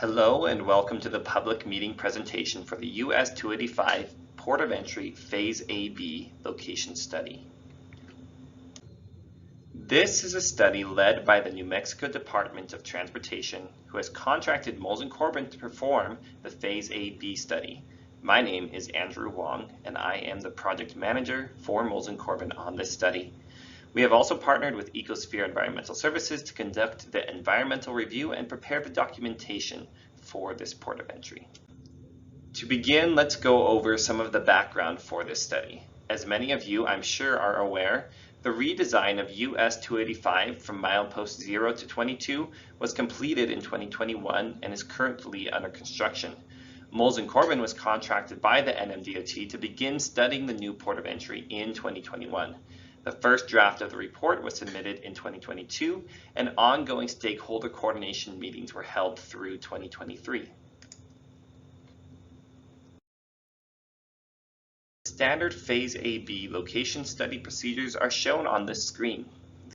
Hello and welcome to the public meeting presentation for the US 285 Port of Entry Phase AB Location Study. This is a study led by the New Mexico Department of Transportation, who has contracted Moles & Corbin to perform the Phase AB study. My name is Andrew Wong, and I am the project manager for Moles & Corbin on this study. We have also partnered with Ecosphere Environmental Services to conduct the environmental review and prepare the documentation for this port of entry. To begin, let's go over some of the background for this study. As many of you, I'm sure, are aware, the redesign of US 285 from milepost 0 to 22 was completed in 2021 and is currently under construction. Moles & Corbin was contracted by the NMDOT to begin studying the new port of entry in 2021. The first draft of the report was submitted in 2022, and ongoing stakeholder coordination meetings were held through 2023. Standard Phase AB location study procedures are shown on this screen.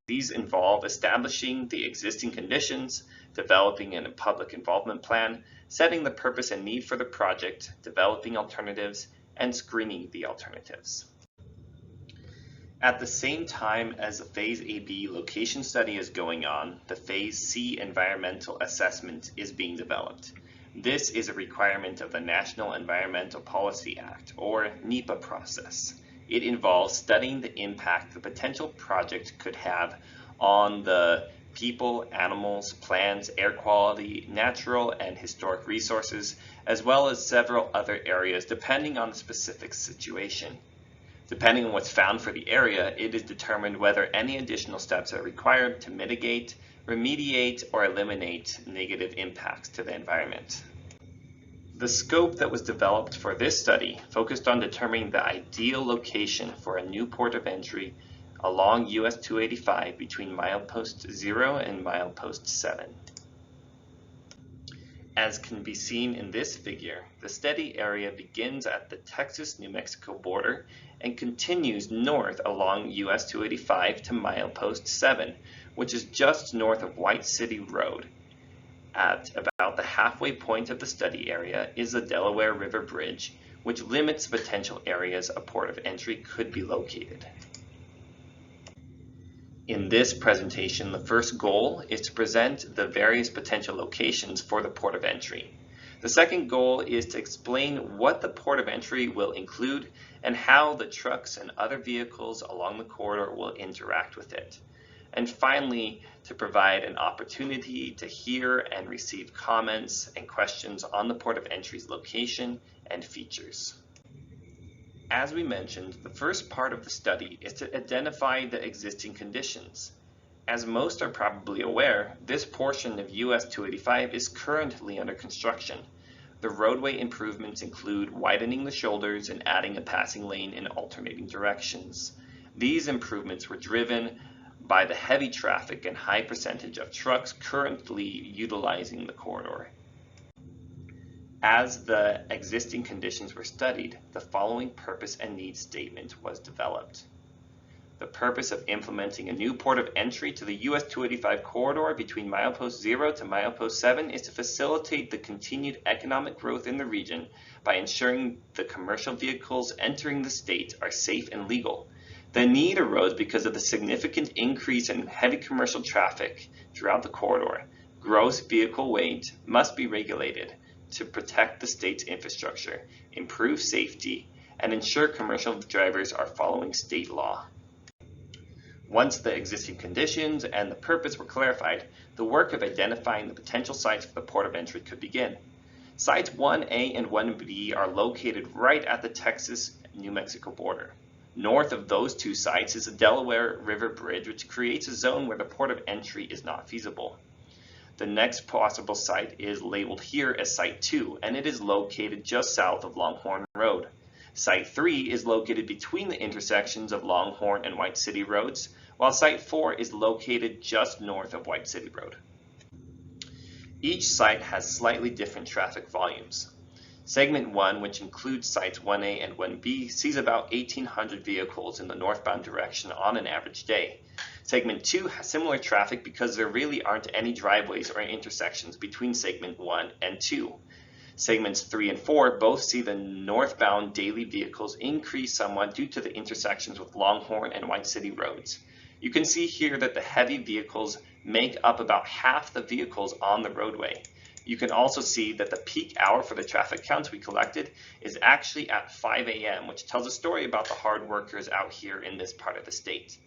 These involve establishing the existing conditions, developing a public involvement plan, setting the purpose and need for the project, developing alternatives, and screening the alternatives. At the same time as the Phase AB location study is going on, the Phase C environmental assessment is being developed. This is a requirement of the National Environmental Policy Act, or NEPA process. It involves studying the impact the potential project could have on the people, animals, plants, air quality, natural and historic resources, as well as several other areas depending on the specific situation. Depending on what's found for the area, it is determined whether any additional steps are required to mitigate, remediate, or eliminate negative impacts to the environment. The scope that was developed for this study focused on determining the ideal location for a new port of entry along US 285 between milepost 0 and milepost 7. As can be seen in this figure, the study area begins at the Texas-New Mexico border and continues north along US 285 to milepost 7, which is just north of White City Road. At about the halfway point of the study area is the Delaware River Bridge, which limits potential areas a port of entry could be located. In this presentation, the first goal is to present the various potential locations for the port of entry. The second goal is to explain what the port of entry will include and how the trucks and other vehicles along the corridor will interact with it. And finally, to provide an opportunity to hear and receive comments and questions on the port of entry's location and features. As we mentioned, the first part of the study is to identify the existing conditions. As most are probably aware, this portion of US 285 is currently under construction. The roadway improvements include widening the shoulders and adding a passing lane in alternating directions. These improvements were driven by the heavy traffic and high percentage of trucks currently utilizing the corridor. As the existing conditions were studied, the following purpose and needs statement was developed. The purpose of implementing a new port of entry to the US 285 corridor between milepost 0 to milepost 7 is to facilitate the continued economic growth in the region by ensuring the commercial vehicles entering the state are safe and legal. The need arose because of the significant increase in heavy commercial traffic throughout the corridor. Gross vehicle weight must be regulated to protect the state's infrastructure, improve safety, and ensure commercial drivers are following state law. Once the existing conditions and the purpose were clarified, the work of identifying the potential sites for the port of entry could begin. Sites 1A and 1B are located right at the Texas-New Mexico border. North of those two sites is the Delaware River Bridge, which creates a zone where the port of entry is not feasible. The next possible site is labeled here as Site 2, and it is located just south of Longhorn Road. Site 3 is located between the intersections of Longhorn and White City Roads, while Site 4 is located just north of White City Road. Each site has slightly different traffic volumes. Segment 1, which includes sites 1A and 1B, sees about 1,800 vehicles in the northbound direction on an average day. Segment 2 has similar traffic because there really aren't any driveways or intersections between segment 1 and 2. Segments 3 and 4 both see the northbound daily vehicles increase somewhat due to the intersections with Longhorn and White City roads. You can see here that the heavy vehicles make up about half the vehicles on the roadway. You can also see that the peak hour for the traffic counts we collected is actually at 5 a.m., which tells a story about the hard workers out here in this part of the state.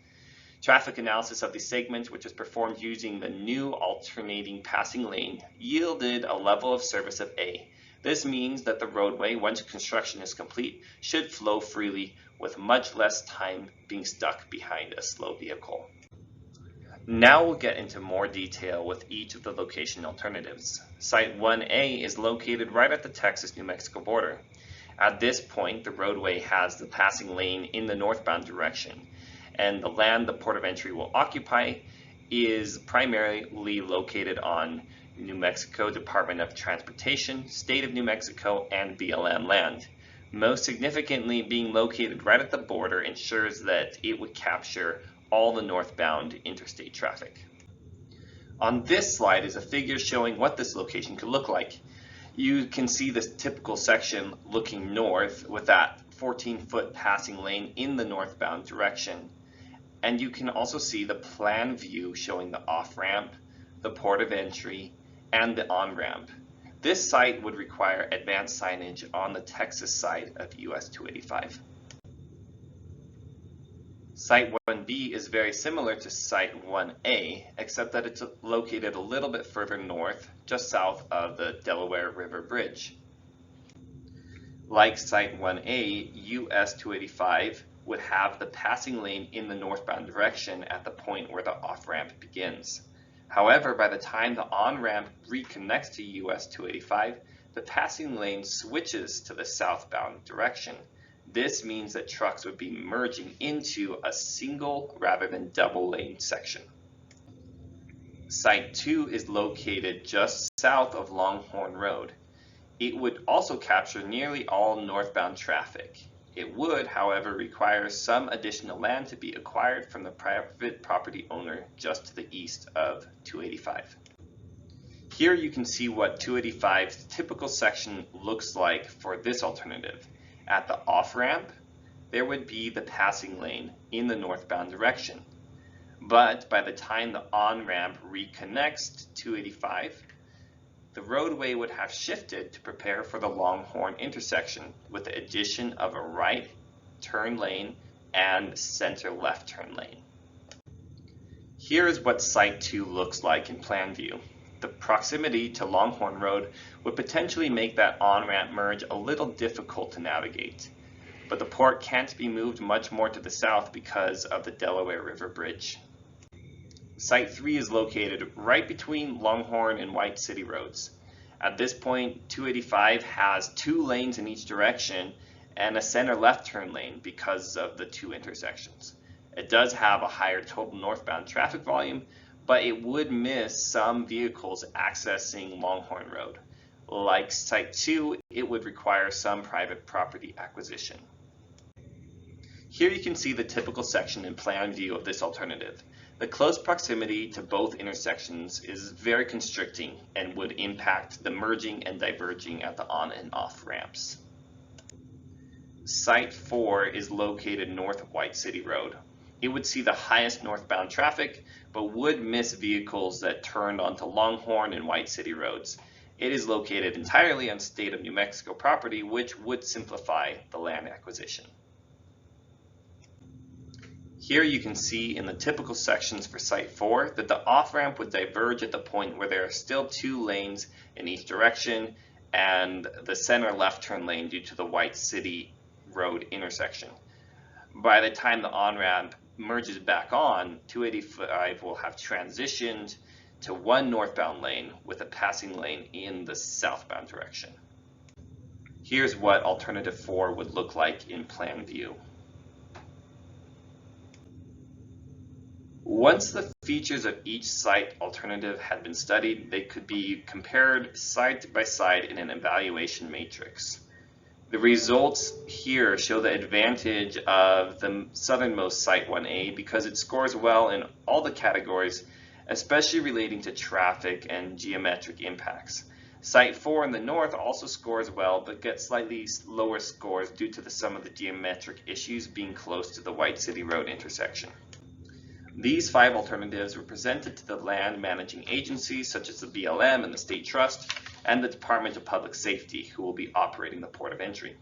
Traffic analysis of the segment, which was performed using the new alternating passing lane, yielded a level of service of A. This means that the roadway, once construction is complete, should flow freely with much less time being stuck behind a slow vehicle. Now we'll get into more detail with each of the location alternatives. Site 1A is located right at the Texas-New Mexico border. At this point, the roadway has the passing lane in the northbound direction, and the land the port of entry will occupy is primarily located on New Mexico Department of Transportation, State of New Mexico, and BLM land. Most significantly, being located right at the border ensures that it would capture all the northbound interstate traffic. On this slide is a figure showing what this location could look like. You can see this typical section looking north with that 14-foot passing lane in the northbound direction. And you can also see the plan view showing the off-ramp, the port of entry, and the on-ramp. This site would require advanced signage on the Texas side of US 285. Site 1B is very similar to Site 1A, except that it's located a little bit further north, just south of the Delaware River Bridge. Like Site 1A, US 285 would have the passing lane in the northbound direction at the point where the off-ramp begins. However, by the time the on-ramp reconnects to US 285, the passing lane switches to the southbound direction. This means that trucks would be merging into a single rather than double lane section. Site 2 is located just south of Longhorn Road. It would also capture nearly all northbound traffic. It would, however, require some additional land to be acquired from the private property owner just to the east of 285. Here you can see what 285's typical section looks like for this alternative. At the off-ramp, there would be the passing lane in the northbound direction. But by the time the on-ramp reconnects to 285, the roadway would have shifted to prepare for the Longhorn intersection with the addition of a right turn lane and center left turn lane. Here is what Site 2 looks like in plan view. The proximity to Longhorn Road would potentially make that on-ramp merge a little difficult to navigate, but the port can't be moved much more to the south because of the Delaware River Bridge. Site 3 is located right between Longhorn and White City roads. At this point, 285 has 2 lanes in each direction and a center left turn lane because of the 2 intersections. It does have a higher total northbound traffic volume, but it would miss some vehicles accessing Longhorn Road. Like Site 2, it would require some private property acquisition. Here you can see the typical section in plan view of this alternative. The close proximity to both intersections is very constricting and would impact the merging and diverging at the on and off ramps. Site 4 is located north of White City Road. It would see the highest northbound traffic, but would miss vehicles that turned onto Longhorn and White City roads. It is located entirely on State of New Mexico property, which would simplify the land acquisition. Here you can see in the typical sections for Site 4 that the off-ramp would diverge at the point where there are still 2 lanes in each direction and the center left turn lane due to the White City Road intersection. By the time the on-ramp merges back on, 285 will have transitioned to 1 northbound lane with a passing lane in the southbound direction. Here's what alternative 4 would look like in plan view. Once the features of each site alternative had been studied, they could be compared side by side in an evaluation matrix. The results here show the advantage of the southernmost Site 1A because it scores well in all the categories, especially relating to traffic and geometric impacts. Site 4 in the north also scores well, but gets slightly lower scores due to some of the geometric issues being close to the White City Road intersection. These 5 alternatives were presented to the land managing agencies such as the BLM and the State Trust and the Department of Public Safety, who will be operating the port of entry.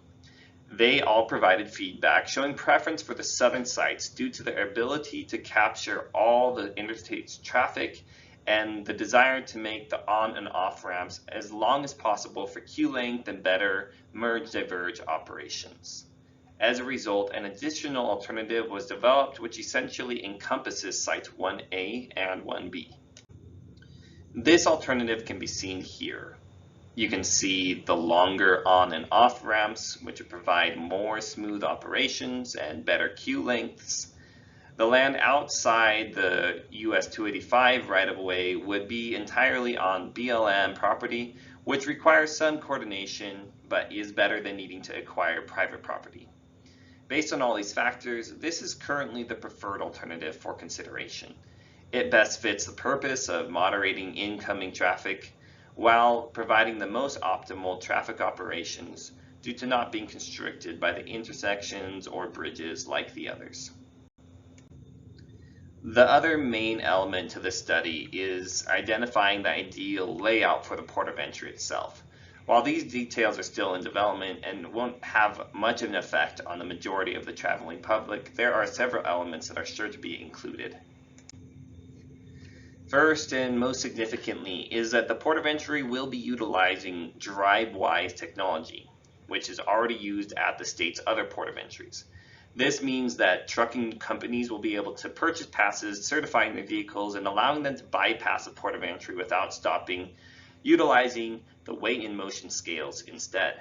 They all provided feedback showing preference for the southern sites due to their ability to capture all the interstate traffic and the desire to make the on and off ramps as long as possible for queue length and better merge-diverge operations. As a result, an additional alternative was developed which essentially encompasses sites 1A and 1B. This alternative can be seen here. You can see the longer on and off ramps, which would provide more smooth operations and better queue lengths. The land outside the US 285 right-of-way would be entirely on BLM property, which requires some coordination, but is better than needing to acquire private property. Based on all these factors, this is currently the preferred alternative for consideration. It best fits the purpose of moderating incoming traffic while providing the most optimal traffic operations due to not being constricted by the intersections or bridges like the others. The other main element to the study is identifying the ideal layout for the port of entry itself. While these details are still in development and won't have much of an effect on the majority of the traveling public, there are several elements that are sure to be included. First and most significantly is that the port of entry will be utilizing DriveWise technology, which is already used at the state's other port of entries. This means that trucking companies will be able to purchase passes, certifying their vehicles, and allowing them to bypass the port of entry without stopping, utilizing the weight in motion scales instead.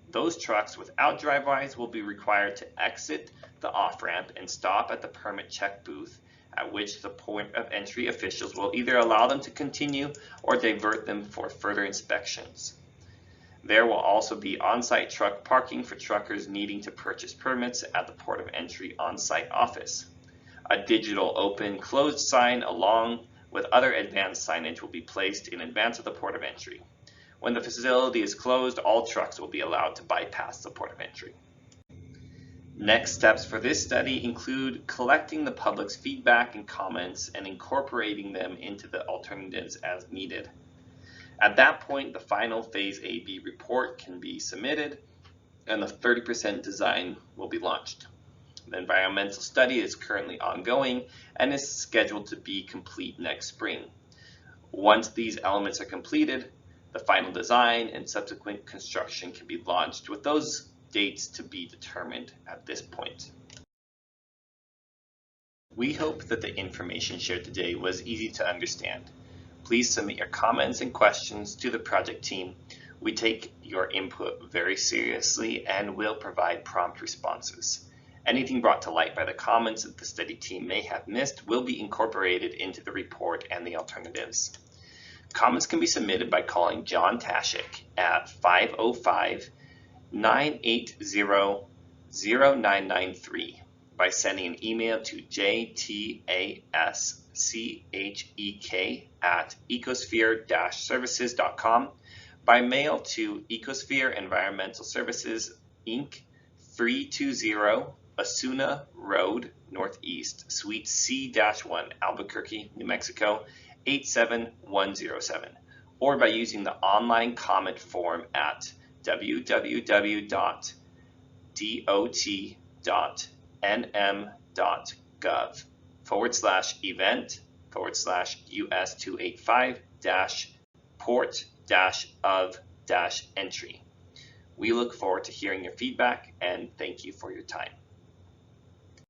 Those trucks without DriveWise will be required to exit the off-ramp and stop at the permit check booth, at which the port of entry officials will either allow them to continue or divert them for further inspections. There will also be on-site truck parking for truckers needing to purchase permits at the port of entry on-site office. A digital open-closed sign along with other advanced signage will be placed in advance of the port of entry. When the facility is closed, all trucks will be allowed to bypass the port of entry. Next steps for this study include collecting the public's feedback and comments and incorporating them into the alternatives as needed. At that point, the final Phase A/B report can be submitted and the 30% design will be launched. The environmental study is currently ongoing and is scheduled to be complete next spring. Once these elements are completed, the final design and subsequent construction can be launched, with those dates to be determined at this point. We hope that the information shared today was easy to understand. Please submit your comments and questions to the project team. We take your input very seriously and will provide prompt responses. Anything brought to light by the comments that the study team may have missed will be incorporated into the report and the alternatives. Comments can be submitted by calling John Taschek at 505-980-0993, by sending an email to jtaschek@ecosphere-services.com, by mail to Ecosphere Environmental Services, Inc., 320 Osuna Road, Northeast, Suite C-1, Albuquerque, New Mexico, 87107, or by using the online comment form at www.dot.gov/event/US285-port-of-entry. We look forward to hearing your feedback and thank you for your time.